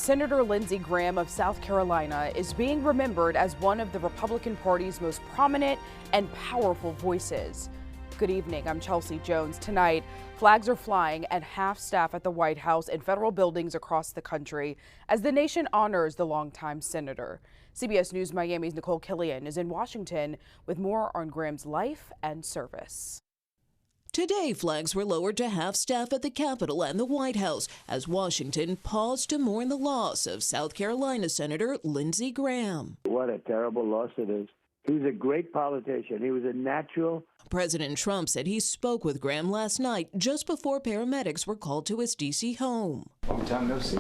Senator Lindsey Graham of South Carolina is being remembered as one of the Republican Party's most prominent and powerful voices. Good evening, I'm Chelsea Jones. Tonight, flags are flying at half-staff at the White House and federal buildings across the country as the nation honors the longtime senator. CBS News Miami's Nicole Killian is in Washington with more on Graham's life and service. Today, flags were lowered to half-staff at the Capitol and the White House as Washington paused to mourn the loss of South Carolina Senator Lindsey Graham. What a terrible loss it is. He was a great politician. He was a natural. President Trump said he spoke with Graham last night just before paramedics were called to his D.C. home. Long time no see.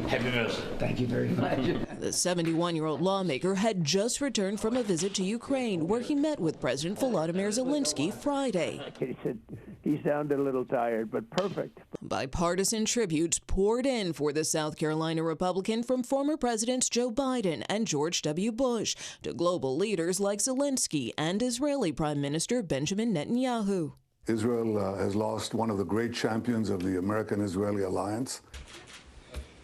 Happy visit. Thank you very much. The 71-year-old lawmaker had just returned from a visit to Ukraine, where he met with President Volodymyr Zelensky Friday. He said he sounded a little tired, but perfect. Bipartisan tributes poured in for the South Carolina Republican, from former Presidents Joe Biden and George W. Bush to global leaders like Zelensky and Israeli Prime Minister Benjamin Netanyahu. Israel has lost one of the great champions of the American-Israeli alliance.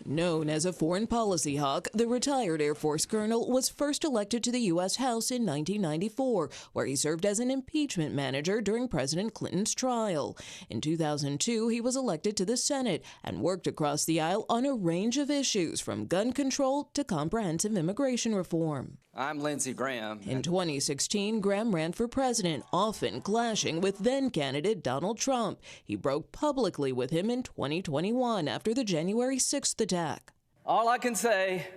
Known as a foreign policy hawk, the retired Air Force colonel was first elected to the U.S. House in 1994, where he served as an impeachment manager during President Clinton's trial. In 2002, he was elected to the Senate and worked across the aisle on a range of issues, from gun control to comprehensive immigration reform. I'm Lindsey Graham. In 2016, Graham ran for president, often clashing with then-candidate Donald Trump. He broke publicly with him in 2021 after the January 6th attack. All I can say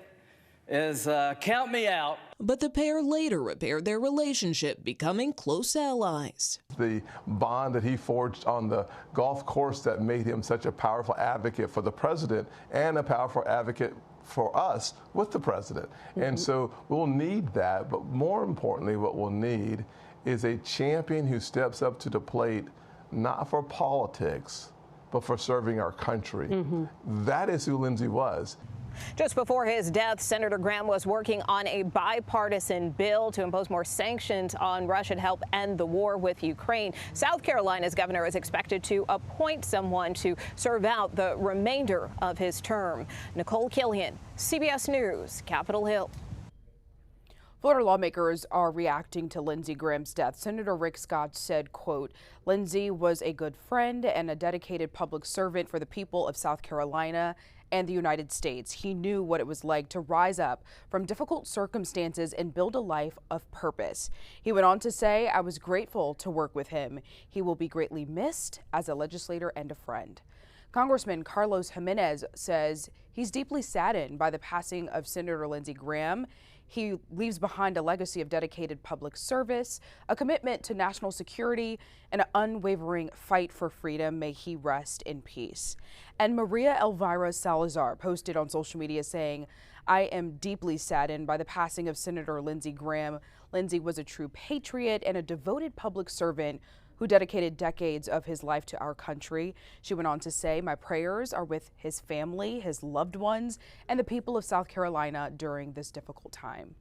is count me out. But the pair later repaired their relationship, becoming close allies. The bond that he forged on the golf course that made him such a powerful advocate for the president and a powerful advocate for us with the president. And so we'll need that, but more importantly, what we'll need is a champion who steps up to the plate, not for politics, but for serving our country. That is who Lindsey was. Just before his death, Senator Graham was working on a bipartisan bill to impose more sanctions on Russia to help end the war with Ukraine. South Carolina's governor is expected to appoint someone to serve out the remainder of his term. Nicole Killian, CBS News, Capitol Hill. Florida lawmakers are reacting to Lindsey Graham's death. Senator Rick Scott said, quote, "Lindsey was a good friend and a dedicated public servant for the people of South Carolina and the United States. He knew what it was like to rise up from difficult circumstances and build a life of purpose." He went on to say, "I was grateful to work with him. He will be greatly missed as a legislator and a friend." Congressman Carlos Jimenez says he's deeply saddened by the passing of Senator Lindsey Graham. He leaves behind a legacy of dedicated public service, a commitment to national security, and an unwavering fight for freedom. May he rest in peace. And Maria Elvira Salazar posted on social media saying, "I am deeply saddened by the passing of Senator Lindsey Graham. Lindsey was a true patriot and a devoted public servant who dedicated decades of his life to our country." She went on to say, "My prayers are with his family, his loved ones, and the people of South Carolina during this difficult time."